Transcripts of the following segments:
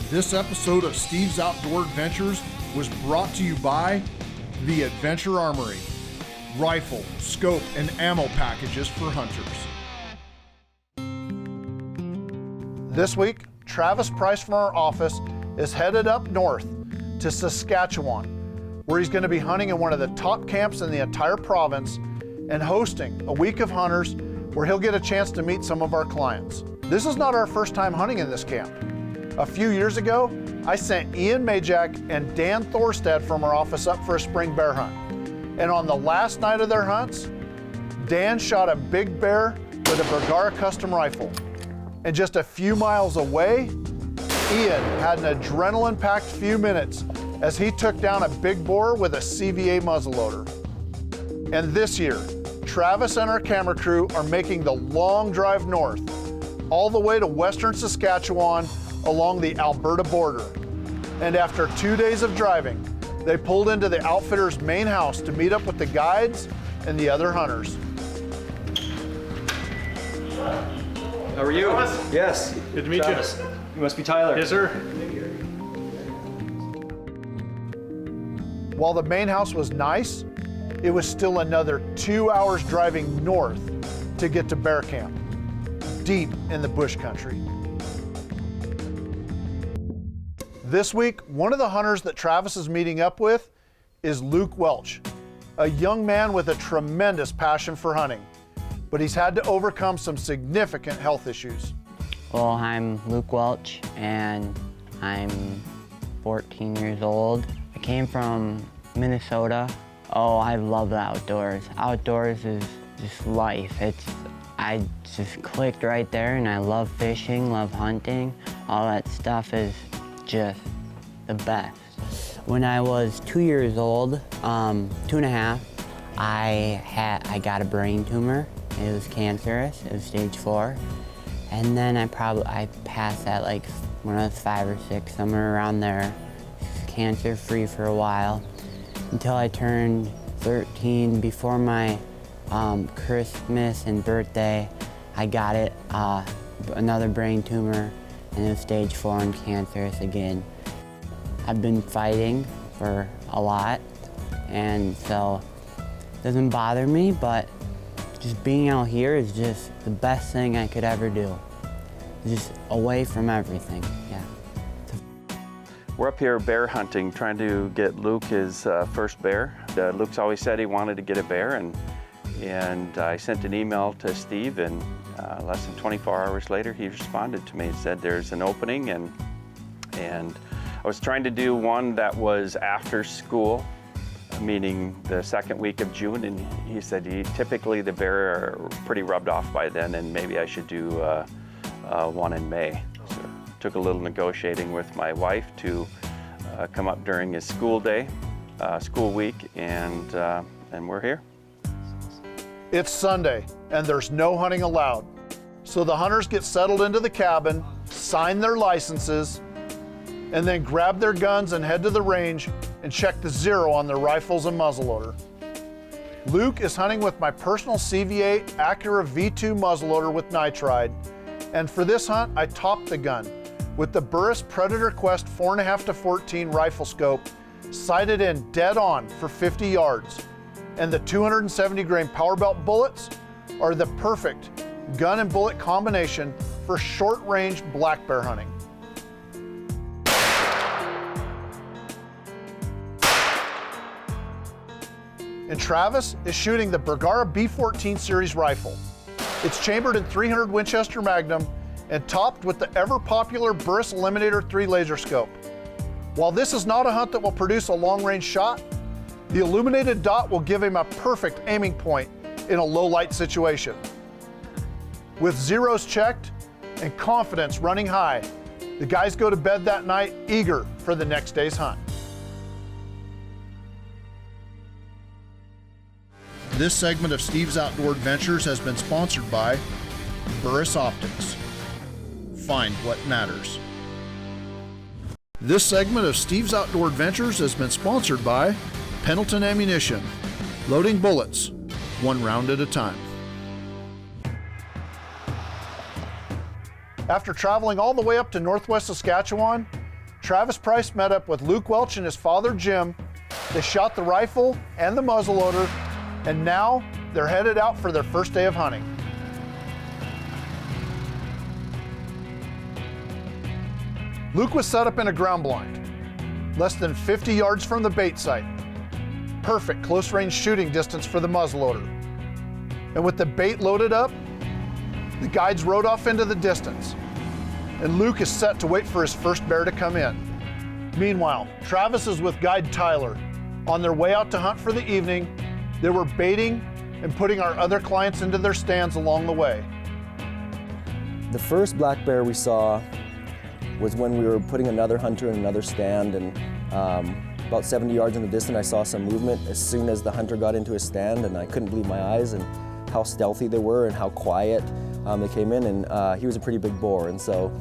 This episode of Steve's Outdoor Adventures was brought to you by the Adventure Armory. Rifle, scope, and ammo packages for hunters. This week, Travis Price from our office is headed up north to Saskatchewan, where he's going to be hunting in one of the top camps in the entire province and hosting a week of hunters where he'll get a chance to meet some of our clients. This is not our first time hunting in this camp. A few years ago, I sent Ian Majak and Dan Thorstad from our office up for a spring bear hunt. And on the last night of their hunts, Dan shot a big bear with a Bergara custom rifle. And just a few miles away, Ian had an adrenaline-packed few minutes as he took down a big boar with a CVA muzzleloader. And this year, Travis and our camera crew are making the long drive north, all the way to western Saskatchewan along the Alberta border. And after 2 days of driving, they pulled into the outfitter's main house to meet up with the guides and the other hunters. How are you? Thomas? Yes. Good to meet Travis. You must be Tyler. Yes, sir. While the main house was nice, it was still another 2 hours driving north to get to bear camp, deep in the bush country. This week, one of the hunters that Travis is meeting up with is Luke Welch, a young man with a tremendous passion for hunting, but he's had to overcome some significant health issues. Well, I'm Luke Welch, and I'm 14 years old. I came from Minnesota. Oh, I love the outdoors. Outdoors is just life. I just clicked right there, and I love fishing, love hunting. All that stuff is just the best. When I was 2 years old, 2.5, I got a brain tumor. It was cancerous. It was stage 4. And then I passed that like when I was 5 or 6, somewhere around there. Cancer-free for a while until I turned 13. Before my Christmas and birthday, I got it, another brain tumor, and it was stage 4 and cancerous again. I've been fighting for a lot, and so it doesn't bother me, but just being out here is just the best thing I could ever do. Just away from everything, yeah. We're up here bear hunting, trying to get Luke his first bear. Luke's always said he wanted to get a bear, and I sent an email to Steve, and less than 24 hours later, he responded to me and said there's an opening, and I was trying to do one that was after school, meaning the second week of June, and he said typically the bear are pretty rubbed off by then, and maybe I should do one in May. So it took a little negotiating with my wife to come up during his school day, school week, and we're here. It's Sunday, and there's no hunting allowed. So the hunters get settled into the cabin, sign their licenses, and then grab their guns and head to the range and check the 0 on their rifles and muzzleloader. Luke is hunting with my personal CVA Acura V2 muzzleloader with nitride, and for this hunt, I topped the gun with the Burris Predator Quest 4.5-14 rifle scope, sighted in dead on for 50 yards. And the 270 grain power belt bullets are the perfect gun and bullet combination for short range black bear hunting. And Travis is shooting the Bergara B14 series rifle. It's chambered in .300 Winchester Magnum and topped with the ever popular Burris Eliminator 3 laser scope. While this is not a hunt that will produce a long range shot, the illuminated dot will give him a perfect aiming point in a low light situation. With zeros checked and confidence running high, the guys go to bed that night eager for the next day's hunt. This segment of Steve's Outdoor Adventures has been sponsored by Burris Optics. Find what matters. This segment of Steve's Outdoor Adventures has been sponsored by Pendleton Ammunition. Loading bullets, one round at a time. After traveling all the way up to northwest Saskatchewan, Travis Price met up with Luke Welch and his father Jim. They shot the rifle and the muzzleloader, and now they're headed out for their first day of hunting. Luke was set up in a ground blind, less than 50 yards from the bait site. Perfect close-range shooting distance for the muzzleloader. And with the bait loaded up, the guides rode off into the distance, and Luke is set to wait for his first bear to come in. Meanwhile, Travis is with guide Tyler. On their way out to hunt for the evening, they were baiting and putting our other clients into their stands along the way. The first black bear we saw was when we were putting another hunter in another stand, and about 70 yards in the distance I saw some movement as soon as the hunter got into his stand, and I couldn't believe my eyes and how stealthy they were and how quiet they came in, and he was a pretty big boar, and so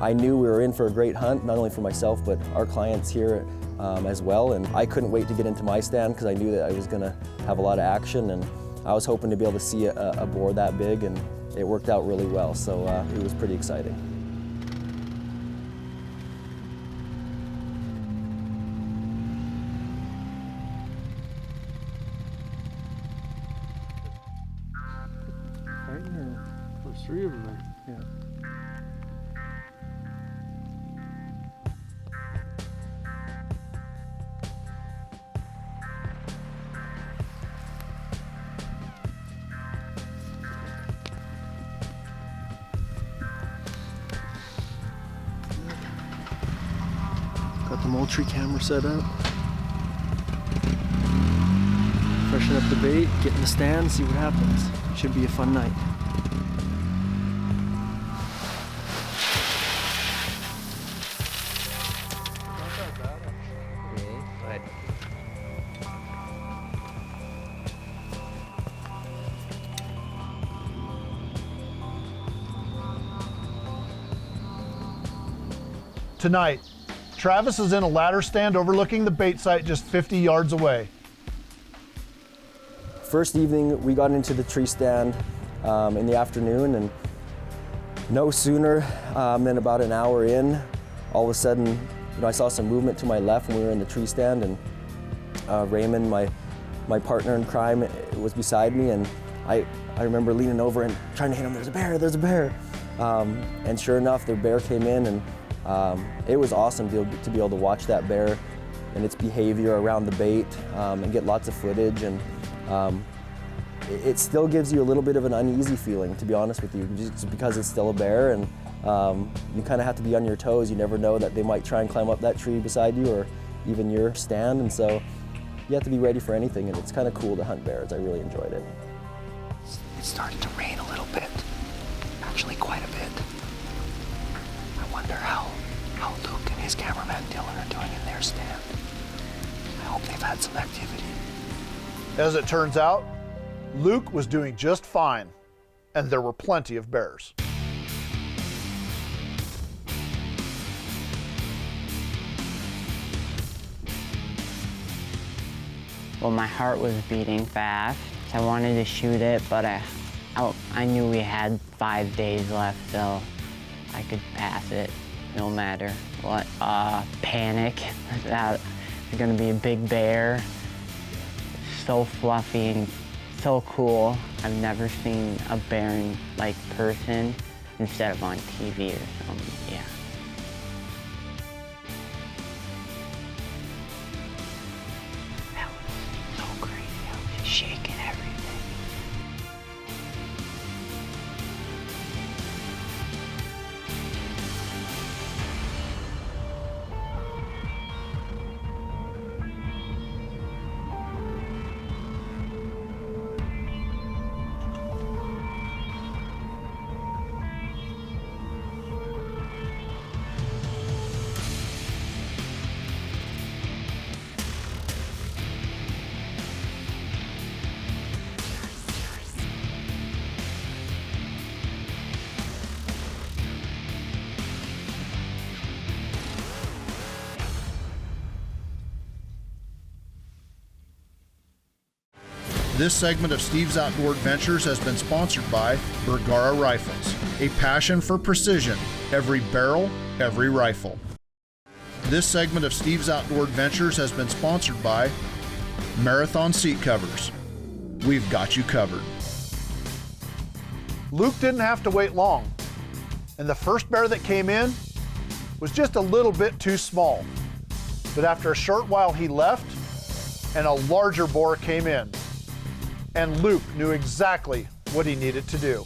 I knew we were in for a great hunt, not only for myself but our clients here as well, and I couldn't wait to get into my stand because I knew that I was going to have a lot of action, and I was hoping to be able to see a boar that big, and it worked out really well, so it was pretty exciting. There's 3 of them there. Yeah. Got the Moultrie camera set up. Freshen up the bait, get in the stand, see what happens. Should be a fun night. Tonight, Travis is in a ladder stand overlooking the bait site just 50 yards away. First evening, we got into the tree stand in the afternoon, and no sooner than about an hour in, all of a sudden, I saw some movement to my left when we were in the tree stand, and Raymond, my partner in crime, was beside me, and I remember leaning over and trying to hit him. There's a bear, there's a bear. And sure enough, the bear came in, and it was awesome to be able to watch that bear and its behavior around the bait and get lots of footage. And it still gives you a little bit of an uneasy feeling, to be honest with you, just because it's still a bear, and you kind of have to be on your toes. You never know that they might try and climb up that tree beside you or even your stand, and so you have to be ready for anything, and it's kind of cool to hunt bears. I really enjoyed it. It started to rain a little bit, actually quite a bit. I wonder how Luke and his cameraman Dylan are doing in their stand. I hope they've had some activity. As it turns out, Luke was doing just fine, and there were plenty of bears. Well, my heart was beating fast. I wanted to shoot it, but I knew we had 5 days left, so I could pass it no matter what. Panic that it's gonna be a big bear. So fluffy and so cool. I've never seen a bear in person instead of on TV or something. Yeah. That was so crazy. I was shaking everything. This segment of Steve's Outdoor Adventures has been sponsored by Bergara Rifles, a passion for precision, every barrel, every rifle. This segment of Steve's Outdoor Adventures has been sponsored by Marathon Seat Covers. We've got you covered. Luke didn't have to wait long, and the first bear that came in was just a little bit too small. But after a short while he left, and a larger boar came in, and Luke knew exactly what he needed to do.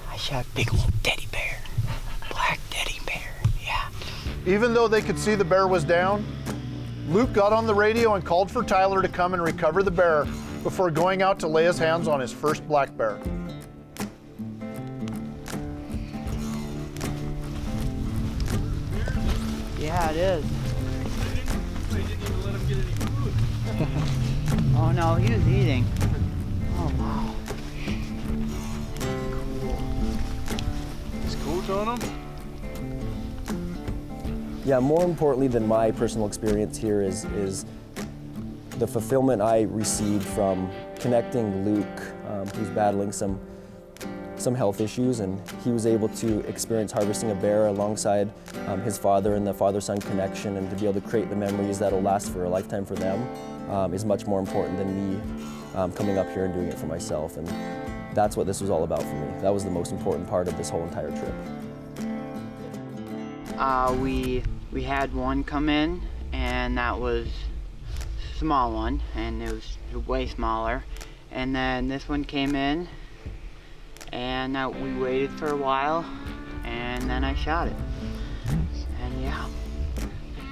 I shot a big old teddy bear. Black teddy bear, yeah. Even though they could see the bear was down, Luke got on the radio and called for Tyler to come and recover the bear before going out to lay his hands on his first black bear. Yeah, it is. You didn't even let him get any food. Oh no, he was eating. Oh wow. He's cool on him? Yeah, more importantly than my personal experience here is the fulfillment I received from connecting Luke, who's battling some health issues, and he was able to experience harvesting a bear alongside his father, and the father-son connection, and to be able to create the memories that'll last for a lifetime for them is much more important than me coming up here and doing it for myself. And that's what this was all about for me. That was the most important part of this whole entire trip. We had one come in, and that was a small one, and it was way smaller. And then this one came in, and we waited for a while, and then I shot it. And yeah,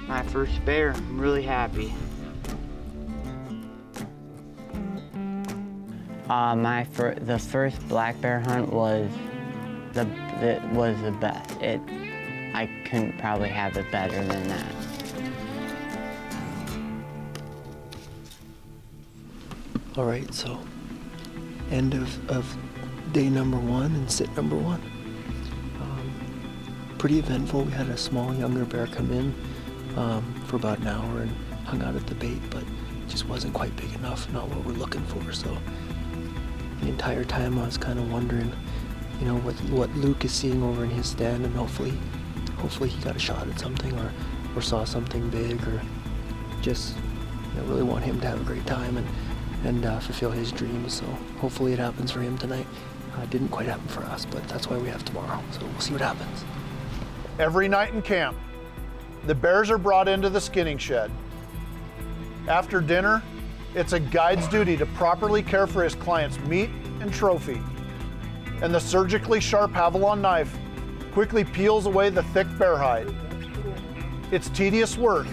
my first bear. I'm really happy. The first black bear hunt was the best. I couldn't probably have it better than that. All right, so end of day number one and sit number one. Pretty eventful. We had a small younger bear come in for about an hour and hung out at the bait, but it just wasn't quite big enough, not what we're looking for. So the entire time I was kind of wondering, you know, what Luke is seeing over in his stand, and hopefully he got a shot at something or saw something big, or just, you know, really want him to have a great time and fulfill his dreams. So hopefully it happens for him tonight. Didn't quite happen for us, but that's why we have tomorrow. So we'll see what happens. Every night in camp, the bears are brought into the skinning shed. After dinner, it's a guide's duty to properly care for his client's meat and trophy. And the surgically sharp Havalon knife quickly peels away the thick bear hide. It's tedious work,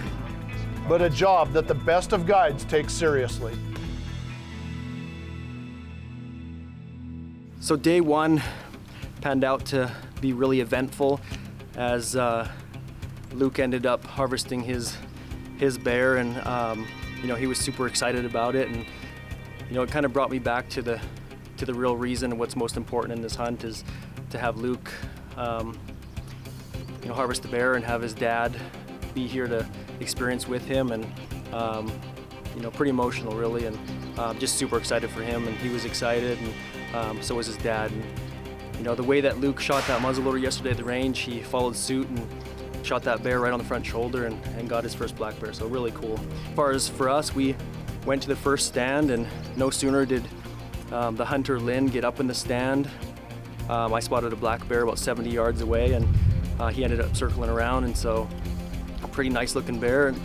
but a job that the best of guides take seriously. So day one panned out to be really eventful as Luke ended up harvesting his bear, and you know, he was super excited about it, and you know, it kind of brought me back to the real reason of what's most important in this hunt is to have Luke you know, harvest the bear and have his dad be here to experience with him, and you know, pretty emotional really, and just super excited for him, and he was excited, and so was his dad. And you know, the way that Luke shot that muzzleloader yesterday at the range, he followed suit and shot that bear right on the front shoulder and got his first black bear, so really cool. As far as for us, we went to the first stand, and no sooner did the hunter Lynn get up in the stand, I spotted a black bear about 70 yards away, and he ended up circling around, and so a pretty nice looking bear. And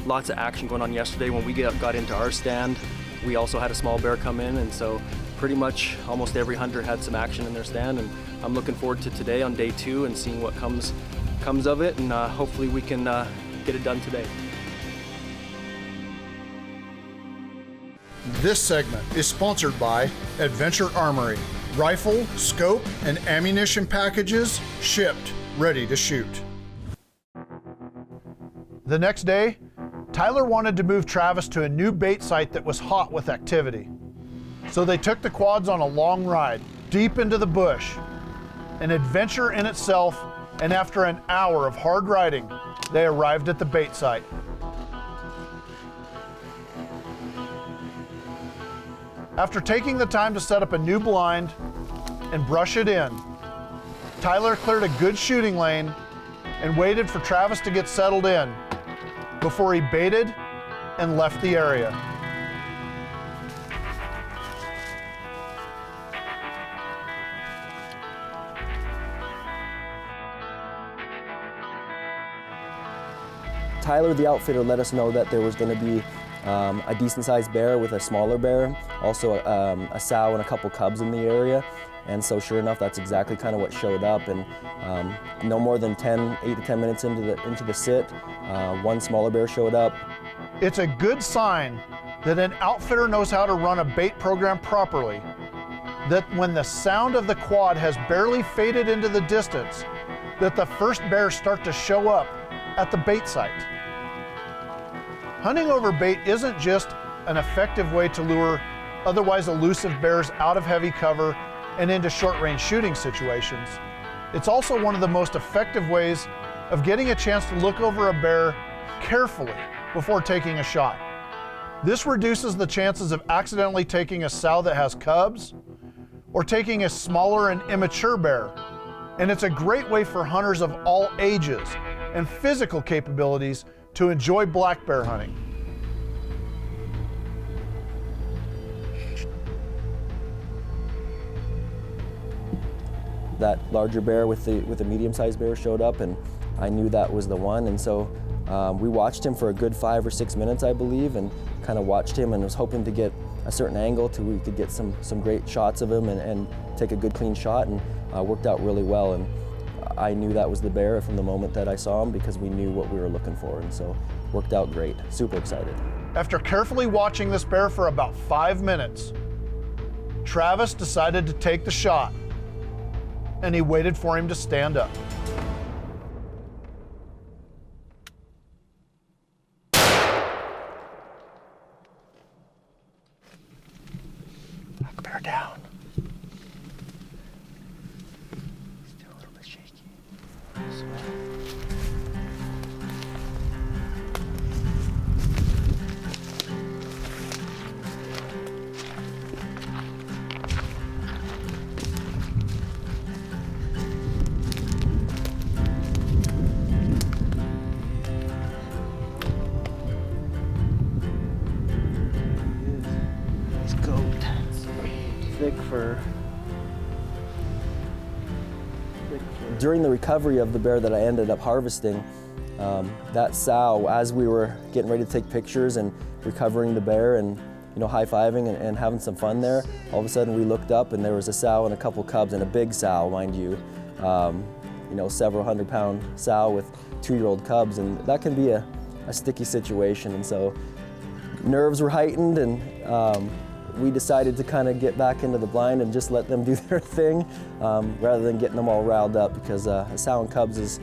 lots of action going on yesterday. When we got into our stand, we also had a small bear come in, and so pretty much almost every hunter had some action in their stand, and I'm looking forward to today on day two and seeing what comes of it, and hopefully we can get it done today. This segment is sponsored by Adventure Armory. Rifle, scope, and ammunition packages shipped, ready to shoot. The next day, Tyler wanted to move Travis to a new bait site that was hot with activity. So they took the quads on a long ride, deep into the bush. An adventure in itself, and after an hour of hard riding, they arrived at the bait site. After taking the time to set up a new blind and brush it in, Tyler cleared a good shooting lane and waited for Travis to get settled in before he baited and left the area. Tyler, the outfitter, let us know that there was going to be a decent-sized bear with a smaller bear, also a sow and a couple cubs in the area. And so sure enough, that's exactly kind of what showed up. And no more than 8 to 10 minutes into the sit, one smaller bear showed up. It's a good sign that an outfitter knows how to run a bait program properly, that when the sound of the quad has barely faded into the distance, that the first bears start to show up at the bait site. Hunting over bait isn't just an effective way to lure otherwise elusive bears out of heavy cover and into short-range shooting situations. It's also one of the most effective ways of getting a chance to look over a bear carefully before taking a shot. This reduces the chances of accidentally taking a sow that has cubs or taking a smaller and immature bear. And it's a great way for hunters of all ages and physical capabilities to enjoy black bear hunting. That larger bear with the medium-sized bear showed up, and I knew that was the one. And so we watched him for a good 5 or 6 minutes, I believe, and kind of watched him and was hoping to get a certain angle to we could get some great shots of him and take a good clean shot, and worked out really well. And I knew that was the bear from the moment that I saw him because we knew what we were looking for, and so worked out great. Super excited. After carefully watching this bear for about 5 minutes, Travis decided to take the shot, and he waited for him to stand up. Black bear down. Still a little bit shaky. During the recovery of the bear that I ended up harvesting, that sow, as we were getting ready to take pictures and recovering the bear and high-fiving and having some fun there, all of a sudden we looked up and there was a sow and a couple cubs, and a big sow, mind you, several 100-pound sow with 2-year-old cubs, and that can be a sticky situation. And so nerves were heightened, and we decided to kind of get back into the blind and just let them do their thing rather than getting them all riled up, because a sow and cubs is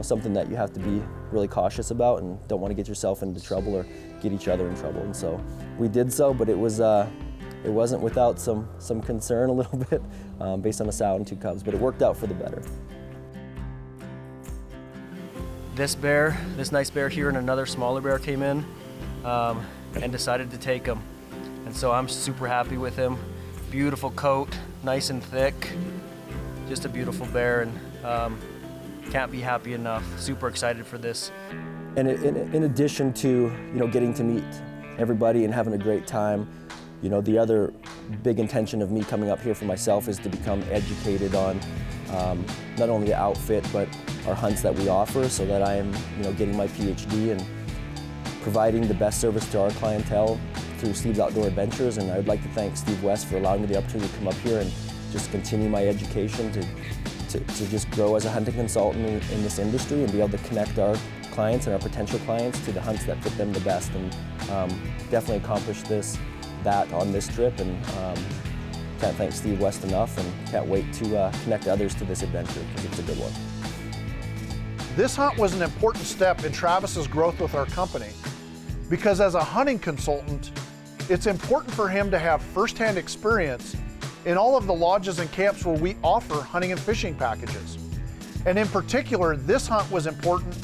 something that you have to be really cautious about and don't want to get yourself into trouble or get each other in trouble. And so we did so, but it wasn't without some concern a little bit based on a sow and 2 cubs, but it worked out for the better. This nice bear here, and another smaller bear came in and decided to take him. And so I'm super happy with him. Beautiful coat, nice and thick, just a beautiful bear, and can't be happy enough. Super excited for this. And in addition to getting to meet everybody and having a great time, the other big intention of me coming up here for myself is to become educated on not only the outfit but our hunts that we offer, so that I am getting my PhD and providing the best service to our clientele through Steve's Outdoor Adventures. And I would like to thank Steve West for allowing me the opportunity to come up here and just continue my education to just grow as a hunting consultant in this industry and be able to connect our clients and our potential clients to the hunts that fit them the best, and definitely accomplish this that on this trip, and can't thank Steve West enough, and can't wait to connect others to this adventure because it's a good one. This hunt was an important step in Travis's growth with our company because as a hunting consultant, it's important for him to have firsthand experience in all of the lodges and camps where we offer hunting and fishing packages. And in particular, this hunt was important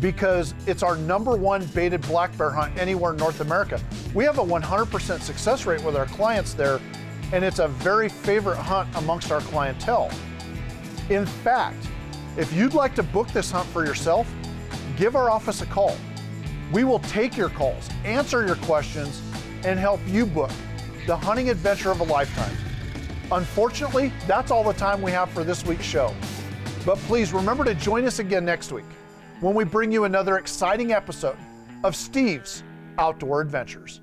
because it's our #1 baited black bear hunt anywhere in North America. We have a 100% success rate with our clients there, and it's a very favorite hunt amongst our clientele. In fact, if you'd like to book this hunt for yourself, give our office a call. We will take your calls, answer your questions, and help you book the hunting adventure of a lifetime. Unfortunately, that's all the time we have for this week's show. But please remember to join us again next week when we bring you another exciting episode of Steve's Outdoor Adventures.